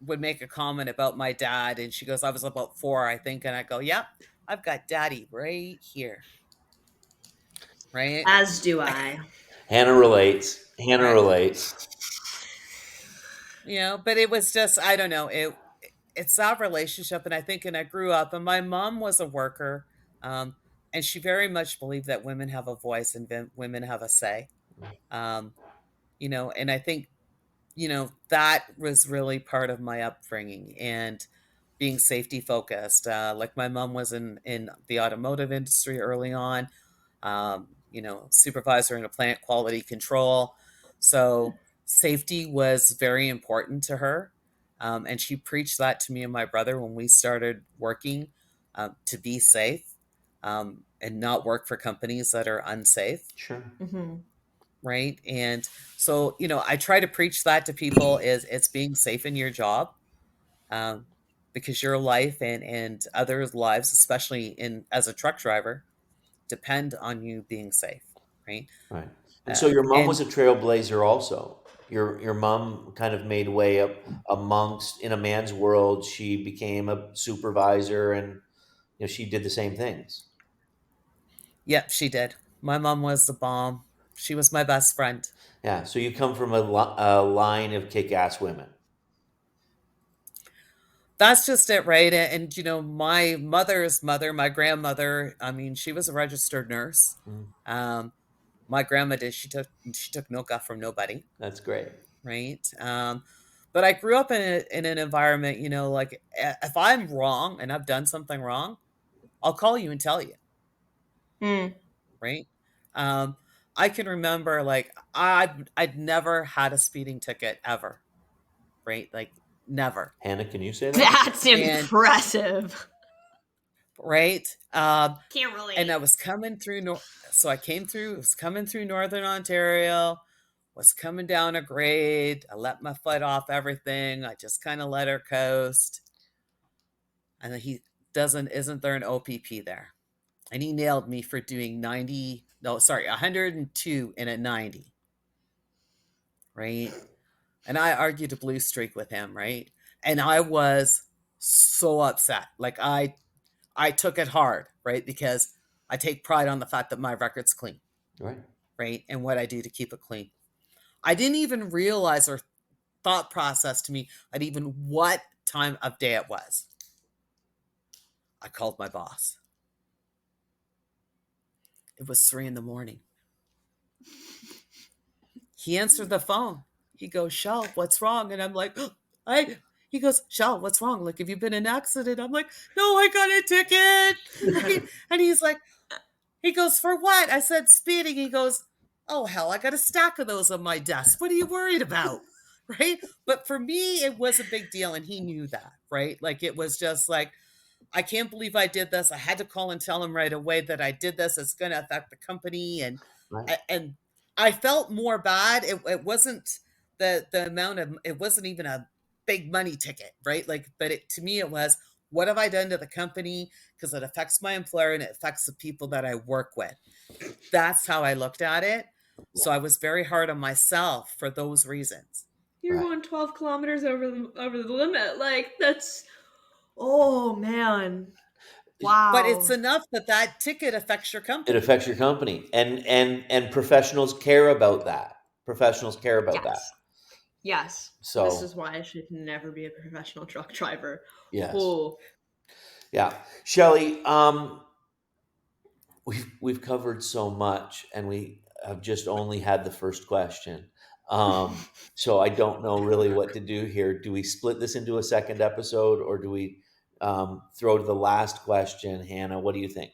would make a comment about my dad, and she goes, I was about 4, I think, and I go, "Yep, I've got daddy right here." Right? As do I. Hannah relates. Hannah Right. relates. But it was just, I don't know, it's that relationship, and I grew up, and my mom was a worker, um, and she very much believed that women have a voice and women have a say. Um, and I think that was really part of my upbringing and being safety focused. Like my mom was in the automotive industry early on, supervisor in a plant quality control. So safety was very important to her. And she preached that to me and my brother when we started working, to be safe, and not work for companies that are unsafe. Sure. Hmm. Right. And so, I try to preach that to people, is it's being safe in your job, um, because your life and others' lives, especially in as a truck driver, depend on you being safe. Right. Right. And so your mom was And a trailblazer also. Your mom kind of made way up amongst in a man's world. She became a supervisor, and she did the same things. yep, she did. My mom was the bomb. She was my best friend. Yeah. So you come from a line of kick-ass women. That's just it, right? My mother's mother, my grandmother, I mean, she was a registered nurse. Mm, Um, my grandma did. She took no guff from nobody, that's great. right? But I grew up in an environment, like, if I'm wrong and I've done something wrong, I'll call you and tell you, Mm. right? Um, I can remember, like, I'd never had a speeding ticket ever, right? Like, never. Hannah, can you say that? That's And impressive. right, Can't and I relate. was coming through. So I came through. Was coming through Northern Ontario. Was coming down a grade. I let my foot off everything. I just kind of let her coast. And then he doesn't. Isn't there an OPP there? And he nailed me for doing 90. No, sorry, 102 in a 90. Right. And I argued a blue streak with him. Right. And I was so upset. Like, I took it hard, right? Because I take pride on the fact that my record's clean, Right. right? And what I do to keep it clean. I didn't even realize or thought process to me at even what time of day it was. I called my boss. It was 3 in the morning. He answered the phone. He goes, Shell, what's wrong? And I'm like, I. He goes, Shell, what's wrong? Like, have you been in an accident? I'm like, no, I got a ticket. Right? And he's like, he goes, for what? I said, speeding. He goes, oh, hell, I got a stack of those on my desk. What are you worried about? Right? But for me, it was a big deal. And he knew that, right? Like, it was just like, I can't believe I did this. I had to call and tell him right away that I did this. It's going to affect the company. Right. And I felt more bad. It wasn't the amount of, it wasn't even a big money ticket, right? Like, but to me, it was, what have I done to the company? Because it affects my employer and it affects the people that I work with. That's how I looked at it. So I was very hard on myself for those reasons. You're Right. going 12 kilometers over the limit. Like, that's, oh man. But it's Wow. enough that that ticket affects your It company. affects your company, and professionals care about that. Professionals care about that. Yes. Yes. This So is why I should never be a professional truck driver. yes, Oh, yeah, Shelley. We've covered so much, and we have just only had the first question. So I don't know really what to do here. Do we split this into a second episode, or do we throw to the last question? Hannah, what do you think?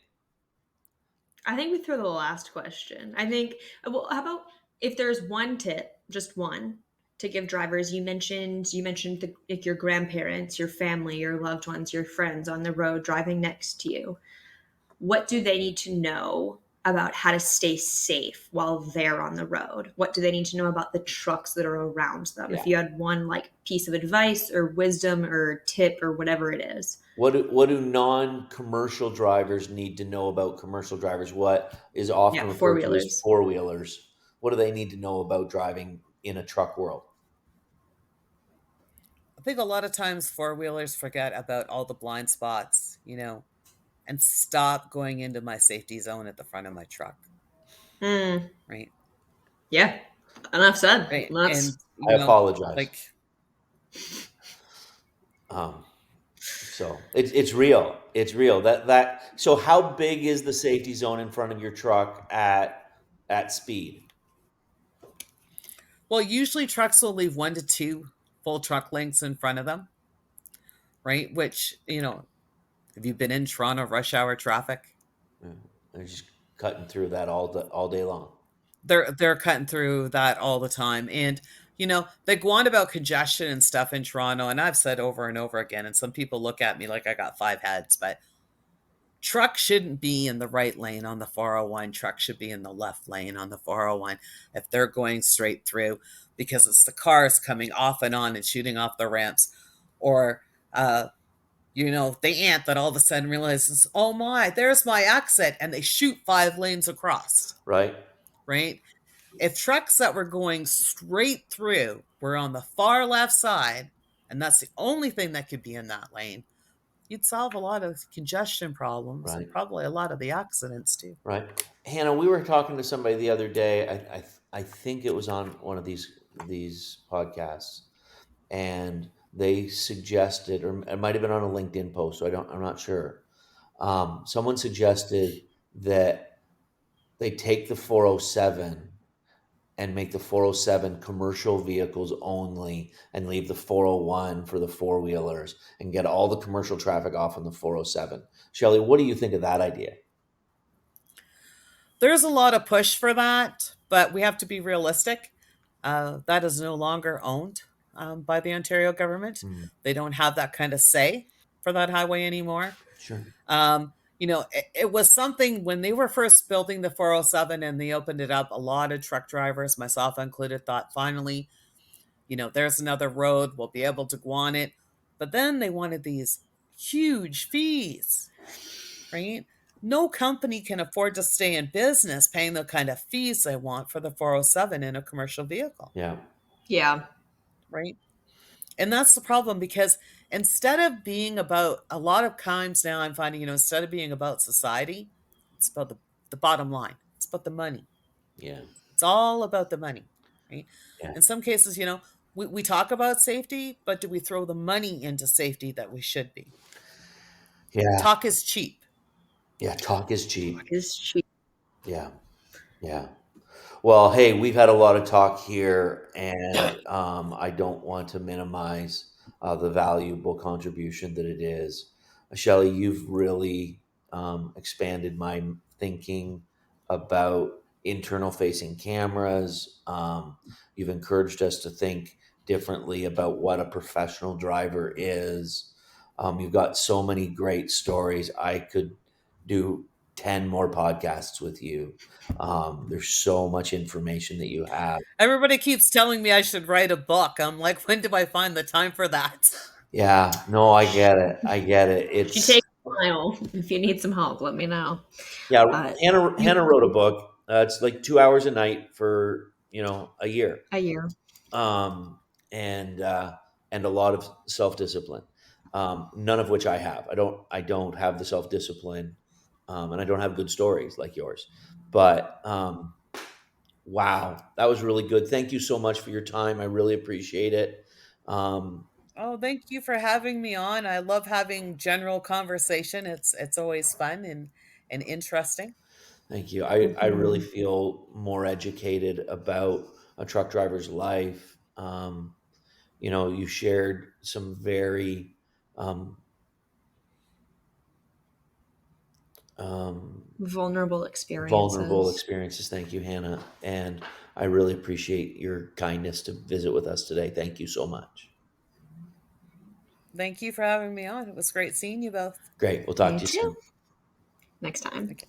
I think we throw the last question. I think, well, how about if there's one tip, just one, to give drivers? You mentioned like your grandparents, your family, your loved ones, your friends on the road driving next to you. What do they need to know about how to stay safe while they're on the road? What do they need to know about the trucks that are around them? Yeah. If you had one like piece of advice or wisdom or tip or whatever it is. What do non-commercial drivers need to know about commercial drivers? What is Yeah, often four referred to as wheelers. four wheelers? What do they need to know about driving in a truck world? I think a lot of times four wheelers forget about all the blind spots, and stop going into my safety zone at the front of my truck, Mm, right? yeah, enough said. Right. That's And, I apologize. like, Um, so it's real. It's real. That so how big is the safety zone in front of your truck at speed? well, usually trucks will leave 1 to 2 full truck lengths in front of them, right? Which, have you been in Toronto rush hour traffic? Yeah, they're just cutting through that all day long. They're cutting through that all the time. And, they go on about congestion and stuff in Toronto. And I've said over and over again, and some people look at me like I got 5 heads, but truck shouldn't be in the right lane on the 401. Truck should be in the left lane on the 401 if they're going straight through, because it's the cars coming off and on and shooting off the ramps, or the ant that all of a sudden realizes, oh my, there's my exit, and they shoot 5 lanes across, Right? right? If trucks that were going straight through were on the far left side, and that's the only thing that could be in that lane, you'd solve a lot of congestion problems and Right. probably a lot of the accidents too. Right. Hannah, we were talking to somebody the other day. I think it was on one of these podcasts, and they suggested, or it might have been on a LinkedIn post. So I'm not sure. Someone suggested that they take the 407 and make the 407 commercial vehicles only, and leave the 401 for the four wheelers, and get all the commercial traffic off on the 407. Shelley, what do you think of that idea? There's a lot of push for that, but we have to be realistic. That is no longer owned by the Ontario government. Hmm, They don't have that kind of say for that highway anymore. sure. It was something when they were first building the 407 and they opened it up, a lot of truck drivers, myself included, thought finally, there's another road, we'll be able to go on it. But then they wanted these huge fees, right? No company can afford to stay in business paying the kind of fees they want for the 407 in a commercial vehicle, Yeah. yeah. right? And that's the problem, because instead of being about, a lot of times now I'm finding, instead of being about society, it's about the bottom line. It's about the money. Yeah. It's all about the money, right? Yeah. In some cases, we talk about safety, but do we throw the money into safety that we should be? Yeah. Talk is cheap. Yeah. Talk is Fuck cheap. is cheap. Yeah. Yeah. Well, hey, we've had a lot of talk here, and I don't want to minimize the valuable contribution that it is. Shelley, you've really expanded my thinking about internal facing cameras. You've encouraged us to think differently about what a professional driver is. You've got so many great stories. I could do 10 more podcasts with you. There's so much information that you have. Everybody keeps telling me I should write a book. I'm like, when do I find the time for that? Yeah, no, I get it. I get it. She It's takes a while. If you need some help, let me know. yeah. But Hannah you wrote a book. It's like 2 hours a night for a year, a year. um, and a lot of self discipline. None of which I have. I don't have the self discipline, and I don't have good stories like yours. But wow, that was really good. Thank you so much for your time. I really appreciate it. Um, Oh, thank you for having me on. I love having general conversation. It's always fun and interesting. Thank you. I really Mhm. feel more educated about a truck driver's life. You shared some very um, um, Vulnerable vulnerable experiences. experiences. Thank you, Hannah. And I really appreciate your kindness to visit with us today. Thank you so much. Thank you for having me on. It was great seeing you both. Great. We'll talk Me to you too. soon. Next time. Okay.